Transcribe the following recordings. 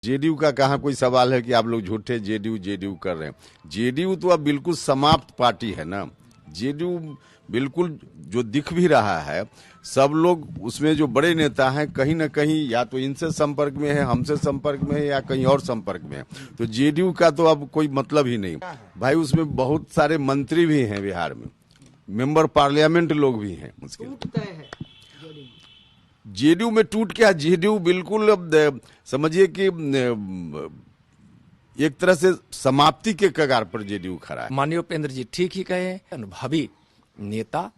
JDU का कहाँ कोई सवाल है कि आप लोग झूठे जेडीयू जेडीयू कर रहे हैं। जेडीयू तो अब बिल्कुल समाप्त पार्टी है ना। जेडीयू बिल्कुल जो दिख भी रहा है, सब लोग उसमें जो बड़े नेता हैं कहीं ना कहीं या तो इनसे संपर्क में है, हमसे संपर्क में है या कहीं और संपर्क में है। तो जेडीयू का तो अब कोई मतलब ही नहीं भाई। उसमें बहुत सारे मंत्री भी हैं बिहार में, मेंबर पार्लियामेंट लोग भी हैं। मुश्किल जेडीयू में टूट क्या, जेडीयू बिल्कुल अब समझिए कि एक तरह से समाप्ति के कगार पर जेडीयू खड़ा है। माननीय उपेंद्र जी ठीक ही कहे, अनुभवी नेता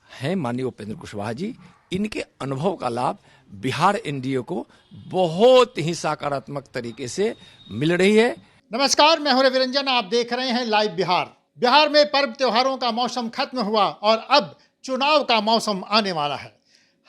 हैं माननीय उपेंद्र कुशवाहा जी। इनके अनुभव का लाभ बिहार एनडीए को बहुत ही सकारात्मक तरीके से मिल रही है। नमस्कार, मैं हूं रविरंजन, आप देख रहे हैं लाइव बिहार। बिहार में पर्व त्योहारों का मौसम खत्म हुआ और अब चुनाव का मौसम आने वाला है।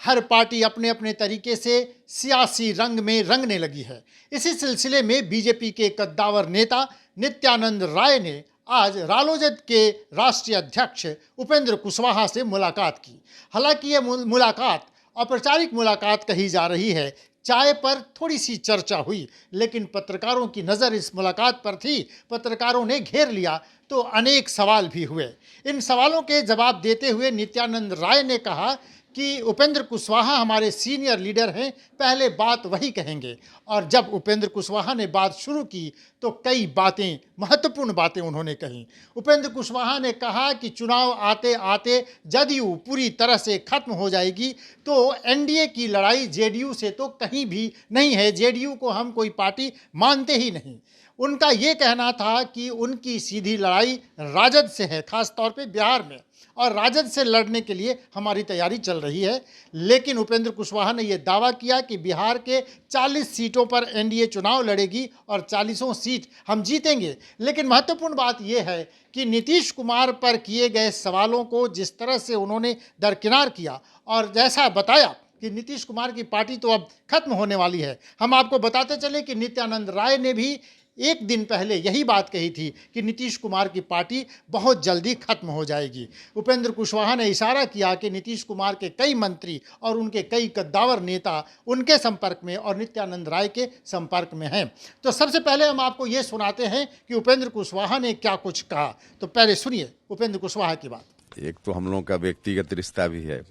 हर पार्टी अपने अपने तरीके से सियासी रंग में रंगने लगी है। इसी सिलसिले में बीजेपी के कद्दावर नेता नित्यानंद राय ने आज रालोजद के राष्ट्रीय अध्यक्ष उपेंद्र कुशवाहा से मुलाकात की। हालांकि ये मुलाकात औपचारिक मुलाकात कही जा रही है। चाय पर थोड़ी सी चर्चा हुई, लेकिन पत्रकारों की नज़र इस मुलाकात पर थी। पत्रकारों ने घेर लिया तो अनेक सवाल भी हुए। इन सवालों के जवाब देते हुए नित्यानंद राय ने कहा कि उपेंद्र कुशवाहा हमारे सीनियर लीडर हैं, पहले बात वही कहेंगे। और जब उपेंद्र कुशवाहा ने बात शुरू की तो कई बातें, महत्वपूर्ण बातें उन्होंने कहीं। उपेंद्र कुशवाहा ने कहा कि चुनाव आते आते जदयू पूरी तरह से खत्म हो जाएगी, तो एनडीए की लड़ाई जेडीयू से तो कहीं भी नहीं है। जेडीयू को हम कोई पार्टी मानते ही नहीं। उनका ये कहना था कि उनकी सीधी लड़ाई राजद से है, खास तौर पे बिहार में, और राजद से लड़ने के लिए हमारी तैयारी चल रही है। लेकिन उपेंद्र कुशवाहा ने यह दावा किया कि बिहार के 40 सीटों पर एनडीए चुनाव लड़ेगी और 40 सीट हम जीतेंगे। लेकिन महत्वपूर्ण बात यह है कि नीतीश कुमार पर किए गए सवालों को जिस तरह से उन्होंने दरकिनार किया और जैसा बताया कि नीतीश कुमार की पार्टी तो अब खत्म होने वाली है। हम आपको बताते चले कि नित्यानंद राय ने भी एक दिन पहले यही बात कही थी कि नीतीश कुमार की पार्टी बहुत जल्दी खत्म हो जाएगी। उपेंद्र कुशवाहा ने इशारा किया कि नीतीश कुमार के कई मंत्री और उनके कई कद्दावर नेता उनके संपर्क में और नित्यानंद राय के संपर्क में हैं। तो सबसे पहले हम आपको ये सुनाते हैं कि उपेंद्र कुशवाहा ने क्या कुछ कहा। तो पहले सुनिए उपेंद्र कुशवाहा की बात। एक तो हम लोगों का व्यक्तिगत रिश्ता भी है,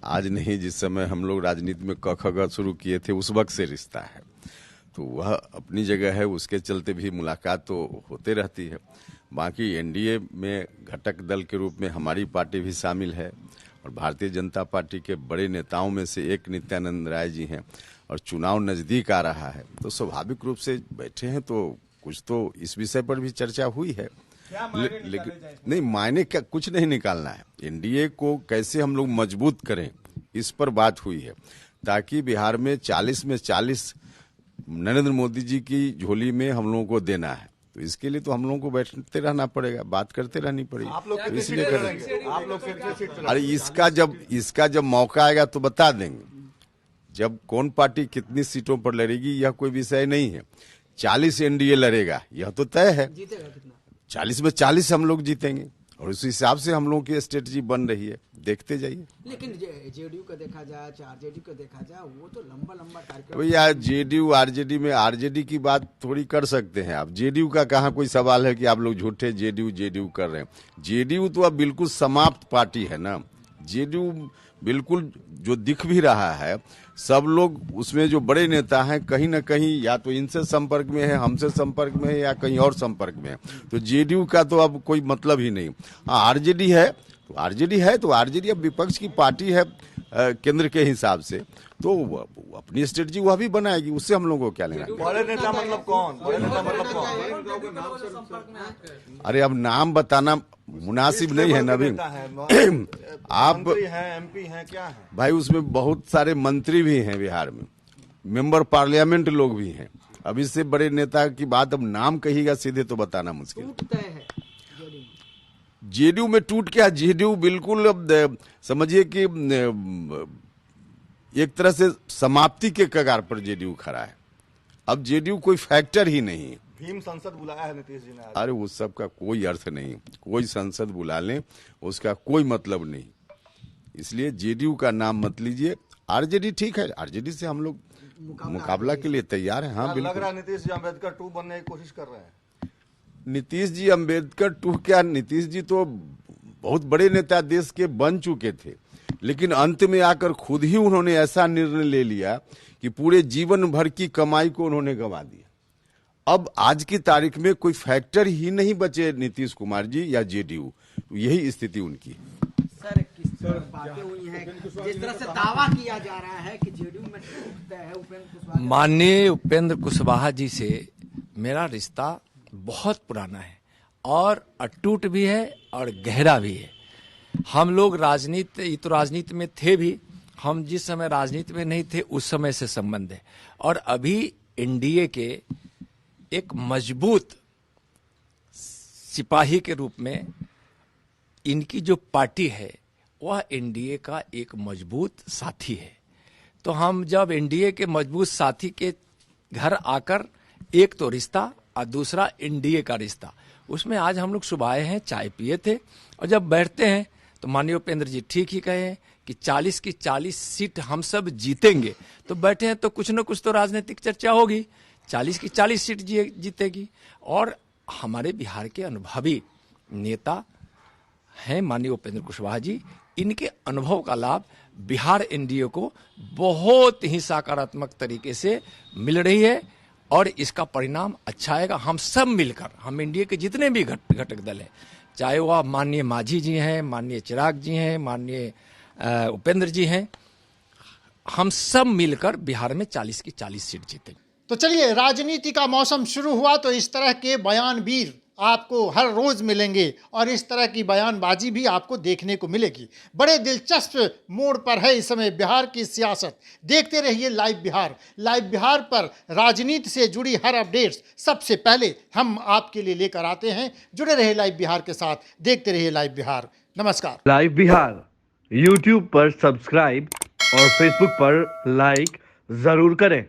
आज नहीं, जिस समय हम लोग राजनीति में क ख ग शुरू किए थे उस वक्त से रिश्ता है, तो वह अपनी जगह है। उसके चलते भी मुलाकात तो होते रहती है। बाकी एनडीए में घटक दल के रूप में हमारी पार्टी भी शामिल है और भारतीय जनता पार्टी के बड़े नेताओं में से एक नित्यानंद राय जी हैं। और चुनाव नज़दीक आ रहा है तो स्वाभाविक रूप से बैठे हैं, तो कुछ तो इस विषय पर भी चर्चा हुई है। लेकिन नहीं, मायने क्या कुछ नहीं निकालना है। एनडीए को कैसे हम लोग मजबूत करें, इस पर बात हुई है, ताकि बिहार में 40 में 40 नरेंद्र मोदी जी की झोली में हम लोगों को देना है। तो इसके लिए तो हम लोगों को बैठते रहना पड़ेगा, बात करते रहनी पड़ेगी। आप लोग तो इसलिए आप लोग अरे इसका जब मौका आएगा तो बता देंगे। जब कौन पार्टी कितनी सीटों पर लड़ेगी यह कोई विषय नहीं है। 40 एनडीए लड़ेगा यह तो तय है। 40 में 40 हम लोग जीतेंगे और उस हिसाब से हम लोगों की स्ट्रेटजी बन रही है, देखते जाइए। लेकिन जेडीयू का देखा जाए, आरजेडी का देखा जाए, वो तो लंबा कार्यक्रम। भैया जेडीयू आरजेडी में आरजेडी की बात थोड़ी कर सकते हैं आप। जेडीयू का कहाँ कोई सवाल है कि आप लोग झूठे जेडीयू जेडीयू कर रहे हैं। जेडीयू तो अब बिल्कुल समाप्त पार्टी है ना। जेडीयू बिल्कुल जो दिख भी रहा है, सब लोग उसमें जो बड़े नेता हैं कहीं ना कहीं या तो इनसे संपर्क में है, हमसे संपर्क में है या कहीं और संपर्क में है। तो जेडीयू का तो अब कोई मतलब ही नहीं। आरजेडी है तो आरजेडी अब विपक्ष की पार्टी है केंद्र के हिसाब से, तो अपनी स्ट्रेटजी वह भी बनाएगी, उससे हम लोगों को क्या लेना। बड़े नेता मतलब कौन? अरे अब नाम बताना मुनासिब नहीं है नवीन। आप एमपी हैं क्या है भाई? उसमें बहुत सारे मंत्री भी हैं बिहार में, मेंबर पार्लियामेंट लोग भी हैं। अब इससे बड़े नेता की बात अब नाम कहिएगा सीधे तो बताना मुश्किल। जेडीयू में टूट क्या, जेडीयू बिल्कुल अब समझिए कि एक तरह से समाप्ति के कगार पर जेडीयू खड़ा है। अब जेडीयू कोई फैक्टर ही नहीं। भीम संसद बुलाया है नीतीश जी ने। अरे उस सब का कोई अर्थ नहीं, कोई संसद बुला लें उसका कोई मतलब नहीं। इसलिए जेडीयू का नाम मत लीजिए। आरजेडी ठीक है, आरजेडी से हम लोग मुकाबला के लिए तैयार हैं। हाँ लग बिल्कुल। रहा है नीतीश जी अम्बेडकर 2 बनने की कोशिश कर रहे हैं। नीतीश जी अम्बेडकर 2 क्या, नीतीश जी तो बहुत बड़े नेता देश के बन चुके थे, लेकिन अंत में आकर खुद ही उन्होंने ऐसा निर्णय ले लिया कि पूरे जीवन भर की कमाई को उन्होंने गंवा दिया। अब आज की तारीख में कोई फैक्टर ही नहीं बचे नीतीश कुमार जी या जेडीयू, यही स्थिति उनकी है। सर किस तरह बातें हुई हैं, जिस तरह से दावा किया जा रहा है कि जेडीयू में टूटता है उपेंद्र कुशवाहा। माननीय उपेंद्र कुशवाहा जी से मेरा रिश्ता बहुत पुराना है और अटूट भी है और गहरा भी है। हम लोग राजनीति में थे भी, हम जिस समय राजनीति में नहीं थे उस समय से संबंध है। और अभी एनडीए के एक मजबूत सिपाही के रूप में इनकी जो पार्टी है वह एनडीए का एक मजबूत साथी है। तो हम जब एनडीए के मजबूत साथी के घर आकर, एक तो रिश्ता और दूसरा एनडीए का रिश्ता, उसमें आज हम लोग सुबह आए हैं, चाय पिए थे और जब बैठते हैं तो माननीय उपेंद्र जी ठीक ही कहे हैं कि 40 की 40 सीट हम सब जीतेंगे। तो बैठे हैं तो कुछ न कुछ तो राजनीतिक चर्चा होगी। 40 की 40 सीट जीतेगी। और हमारे बिहार के अनुभवी नेता हैं माननीय उपेंद्र कुशवाहा जी, इनके अनुभव का लाभ बिहार एनडीए को बहुत ही सकारात्मक तरीके से मिल रही है और इसका परिणाम अच्छा आएगा। हम सब मिलकर, हम एनडीए के जितने भी घटक दल हैं, चाहे वह माननीय मांझी जी हैं, माननीय चिराग जी हैं, माननीय उपेंद्र जी हैं, हम सब मिलकर बिहार में 40 की 40 सीट जीतेंगे। तो चलिए, राजनीति का मौसम शुरू हुआ तो इस तरह के बयानवीर आपको हर रोज मिलेंगे और इस तरह की बयानबाजी भी आपको देखने को मिलेगी। बड़े दिलचस्प मोड़ पर है इस समय बिहार की सियासत। देखते रहिए लाइव बिहार। लाइव बिहार पर राजनीति से जुड़ी हर अपडेट्स सबसे पहले हम आपके लिए लेकर आते हैं। जुड़े रहिए लाइव बिहार के साथ, देखते रहिए लाइव बिहार। नमस्कार। लाइव बिहार यूट्यूब पर सब्सक्राइब और फेसबुक पर लाइक जरूर करें।